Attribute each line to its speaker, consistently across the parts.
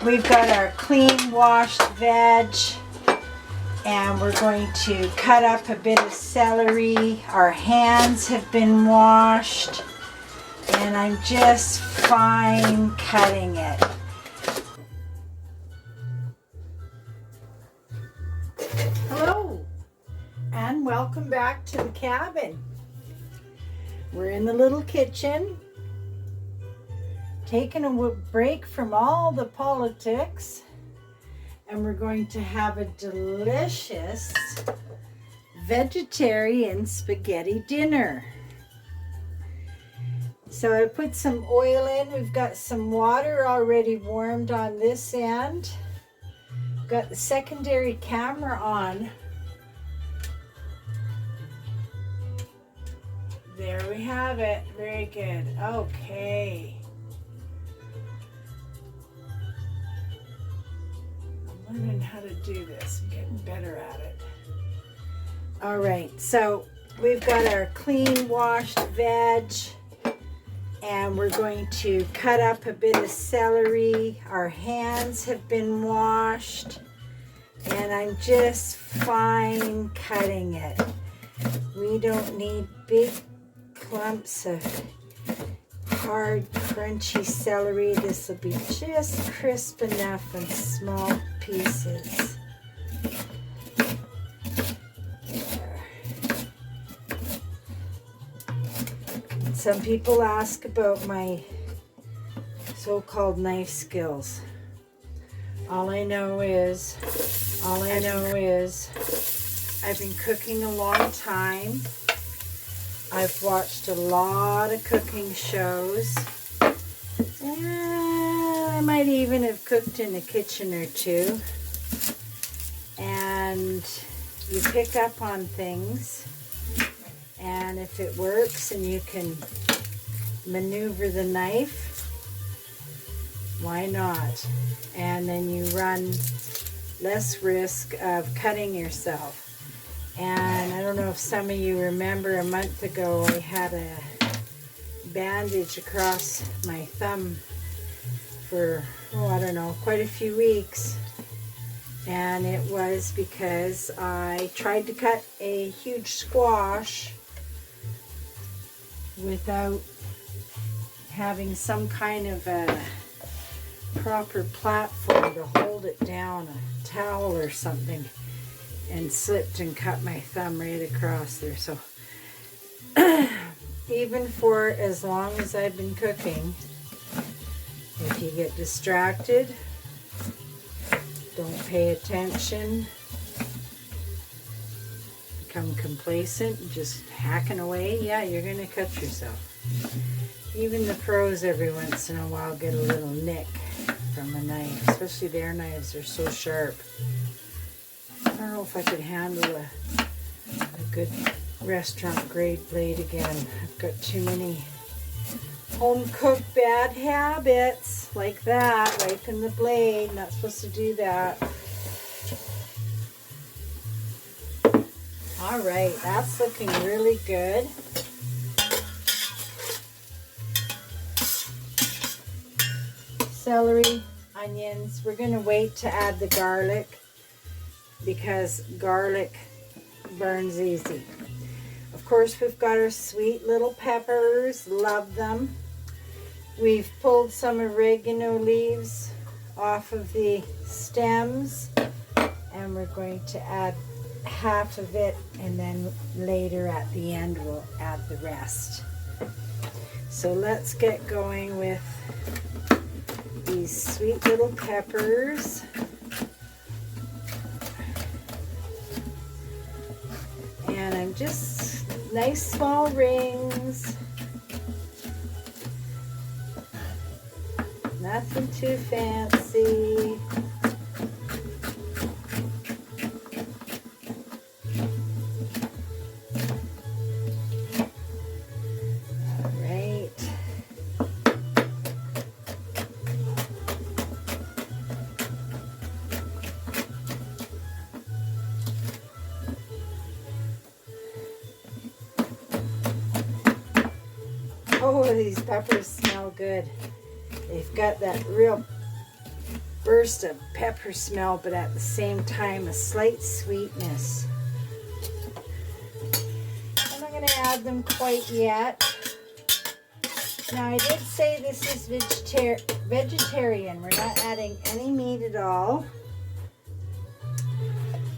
Speaker 1: We've got our clean washed veg, and we're going to cut up a bit of celery. Our hands have been washed, and I'm just fine cutting it. Hello, and welcome back to the cabin. We're in the little kitchen, taking a break from all the politics, and we're going to have a delicious vegetarian spaghetti dinner. So I put some oil in. We've got some water already warmed on this end. Got the secondary camera on. There we have it. Very good. Okay. I'm learning how to do this. I'm getting better at it. All right. So we've got our clean washed veg, and we're going to cut up a bit of celery. Our hands have been washed, and I'm just fine cutting it. We don't need big clumps of hard, crunchy celery. This will be just crisp enough and small pieces. Some people ask about my so-called knife skills. All I know is I've been cooking a long time. I've watched a lot of cooking shows. I might even have cooked in a kitchen or two. And you pick up on things. And if it works and you can maneuver the knife, why not? And then you run less risk of cutting yourself. And I don't know if some of you remember, a month ago I had a bandage across my thumb for, quite a few weeks. And it was because I tried to cut a huge squash without having some kind of a proper platform to hold it down, a towel or something, and slipped and cut my thumb right across there. So even for as long as I've been cooking, if you get distracted, don't pay attention, become complacent, and just hacking away, yeah, you're going to cut yourself. Even the pros every once in a while get a little nick from a knife, especially their knives are so sharp. I don't know if I could handle a good restaurant grade blade again. I've got too many home cooked bad habits like that, wiping the blade, not supposed to do that. All right, that's looking really good. Celery, onions. We're going to wait to add the garlic because garlic burns easy. Of course, we've got our sweet little peppers. Love them. We've pulled some oregano leaves off of the stems, and we're going to add half of it, and then later at the end we'll add the rest. So let's get going with these sweet little peppers. And I'm just nice small rings. Nothing too fancy. All right. Oh, these peppers smell good. They've got that real burst of pepper smell, but at the same time a slight sweetness. I'm not going to add them quite yet. Now I did say this is vegetarian. We're not adding any meat at all.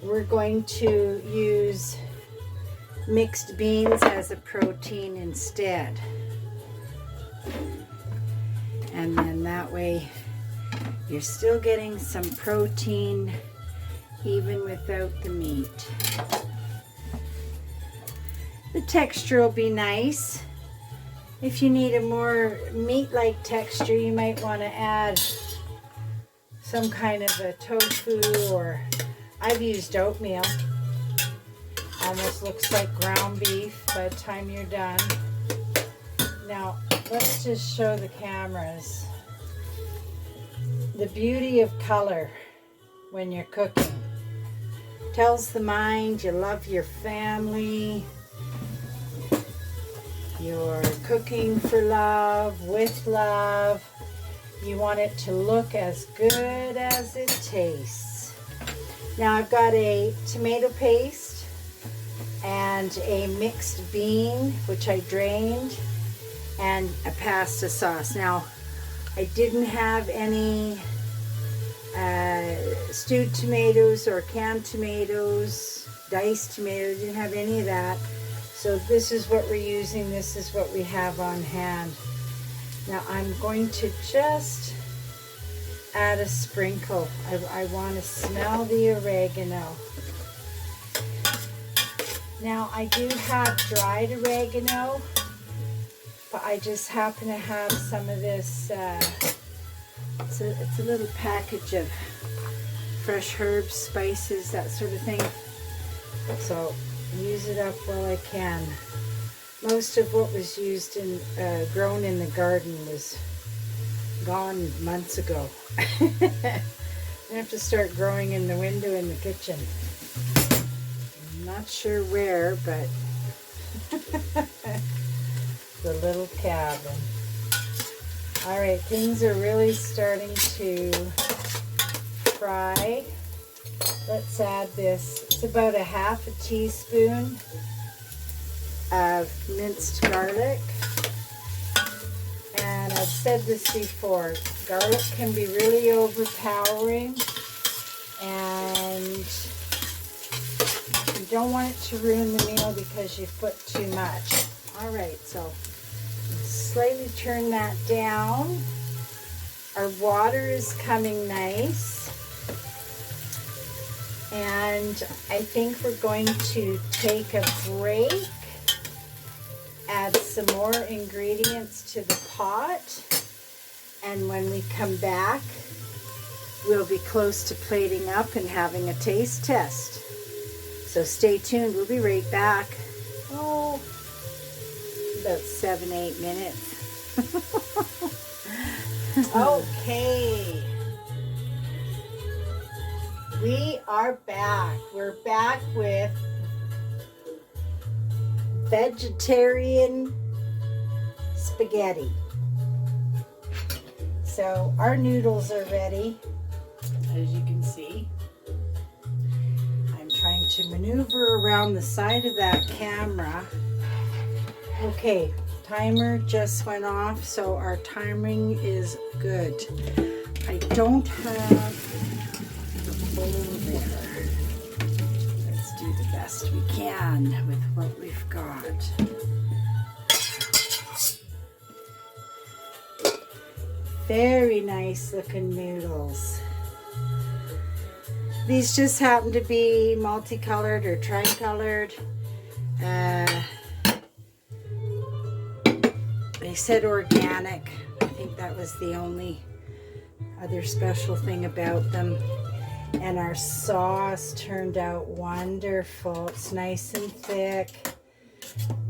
Speaker 1: We're going to use mixed beans as a protein instead. And then that way you're still getting some protein even without the meat. The texture will be nice. If you need a more meat-like texture, you might want to add some kind of a tofu, or I've used oatmeal. Almost looks like ground beef by the time you're done. Now, let's just show the cameras the beauty of color when you're cooking. Tells the mind you love your family. You're cooking for love, with love. You want it to look as good as it tastes. Now I've got a tomato paste and a mixed bean, which I drained, and a pasta sauce. Now I didn't have any stewed tomatoes or canned tomatoes, diced tomatoes, didn't have any of that. So this is what we're using, this is what we have on hand. Now I'm going to just add a sprinkle. I want to smell the oregano. Now I do have dried oregano, but I just happen to have some of this, it's a little package of fresh herbs, spices, that sort of thing. So use it up while I can. Most of what was used in grown in the garden was gone months ago. I have to start growing in the window in the kitchen. I'm not sure where, but the little cabin. All right, things are really starting to fry. Let's add this. It's about a half a teaspoon of minced garlic. And I've said this before, garlic can be really overpowering, and you don't want it to ruin the meal because you've put too much. All right, so slightly turn that down. Our water is coming nice. And I think we're going to take a break, add some more ingredients to the pot, and when we come back, we'll be close to plating up and having a taste test. So stay tuned, we'll be right back. Oh, about 7-8 minutes. Okay. We are back. We're back with vegetarian spaghetti. So our noodles are ready, as you can see. I'm trying to maneuver around the side of that camera. Okay, timer just went off, so our timing is good. I don't have there. Let's do the best we can with what we've got. Very nice looking noodles. These just happen to be multicolored or tricolored. They said organic. I think that was the only other special thing about them. And our sauce turned out wonderful. It's nice and thick.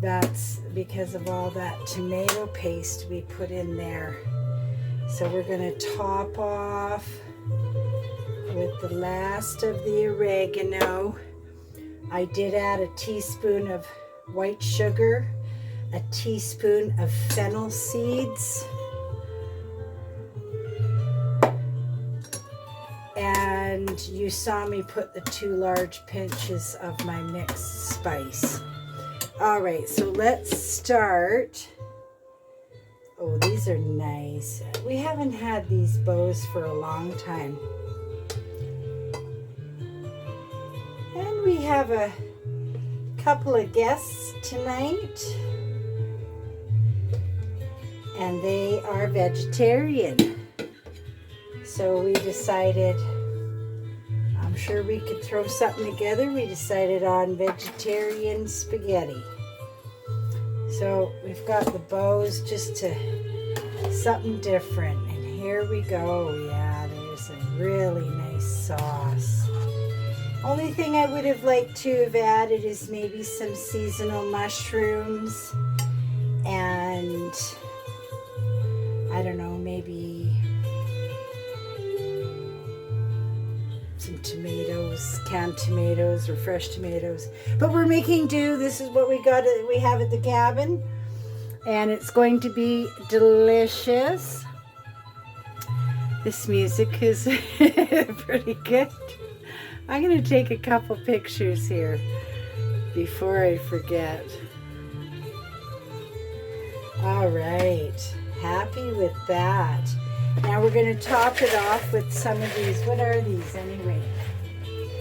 Speaker 1: That's because of all that tomato paste we put in there. So we're going to top off with the last of the oregano. I did add a teaspoon of white sugar, a teaspoon of fennel seeds, And you saw me put the 2 large pinches of my mixed spice. All right, so let's start. Oh, these are nice. We haven't had these bows for a long time. And we have a couple of guests tonight. And they are vegetarian. So we decided, I'm sure we could throw something together. We decided on vegetarian spaghetti. So we've got the bows just to something different. And here we go. Yeah, there's a really nice sauce. Only thing I would have liked to have added is maybe some seasonal mushrooms and I don't know, maybe some tomatoes, canned tomatoes or fresh tomatoes. But we're making do. This is what we have at the cabin. And it's going to be delicious. This music is pretty good. I'm going to take a couple pictures here before I forget. All right. Happy with that. Now we're going to top it off with some of these. What are these anyway?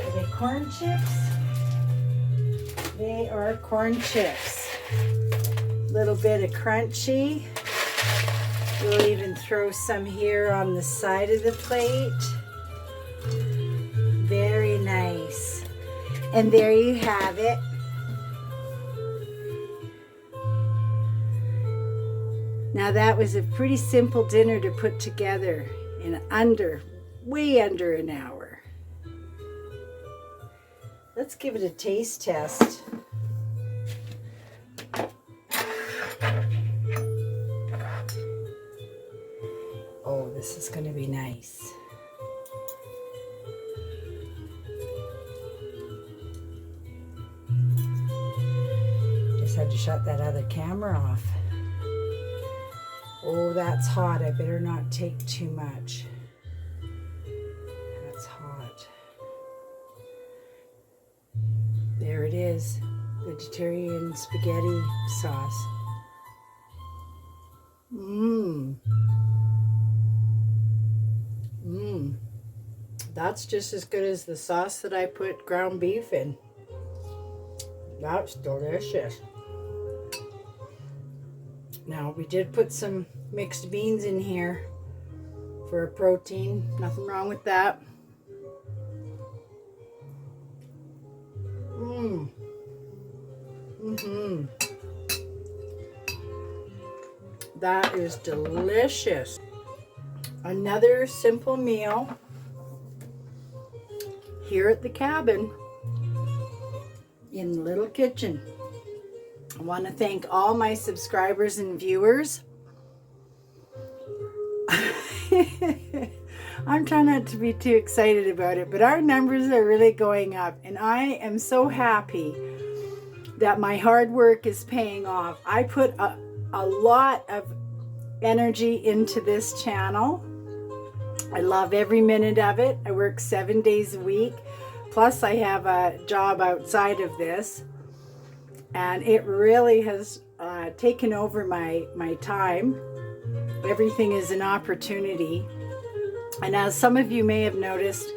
Speaker 1: Are they corn chips? They are corn chips. A little bit of crunchy. We'll even throw some here on the side of the plate. Very nice. And there you have it. Now that was a pretty simple dinner to put together in way under an hour. Let's give it a taste test. Oh, this is going to be nice. Just had to shut that other camera off. Oh, that's hot. I better not take too much. That's hot. There it is. Vegetarian spaghetti sauce. Mmm. Mmm. That's just as good as the sauce that I put ground beef in. That's delicious. Now, we did put some mixed beans in here for a protein. Nothing wrong with that. Mmm. Mm-hmm. That is delicious. Another simple meal here at the cabin in the little kitchen. I want to thank all my subscribers and viewers. I'm trying not to be too excited about it, but our numbers are really going up, and I am so happy that my hard work is paying off. I put a lot of energy into this channel. I love every minute of it. I work 7 days a week, plus I have a job outside of this. And it really has taken over my time. Everything is an opportunity. And as some of you may have noticed,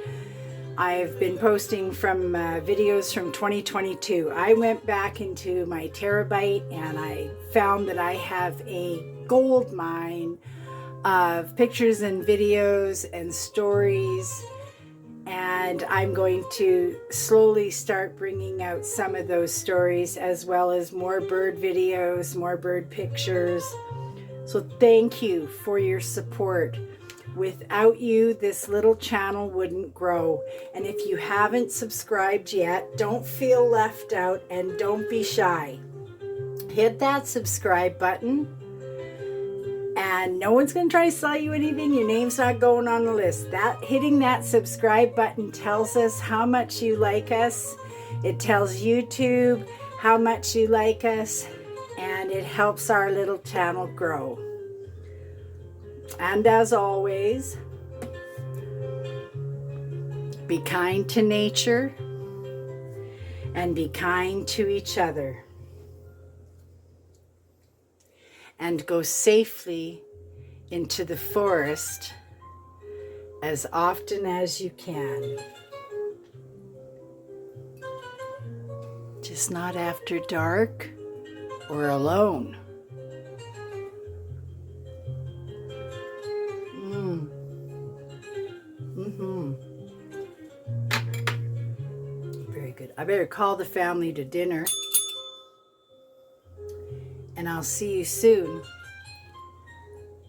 Speaker 1: I've been posting from videos from 2022. I went back into my terabyte and I found that I have a gold mine of pictures and videos and stories. And I'm going to slowly start bringing out some of those stories, as well as more bird videos, more bird pictures. So thank you for your support. Without you, this little channel wouldn't grow. And if you haven't subscribed yet, don't feel left out and don't be shy. Hit that subscribe button. And no one's going to try to sell you anything. Your name's not going on the list. Hitting that subscribe button tells us how much you like us. It tells YouTube how much you like us. And it helps our little channel grow. And as always, Be kind to nature and be kind to each other. And go safely into the forest as often as you can. Just not after dark or alone. Very good. I better call the family to dinner. And I'll see you soon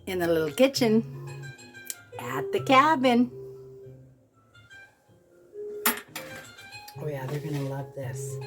Speaker 1: in the little kitchen at the cabin. Oh yeah, they're gonna love this.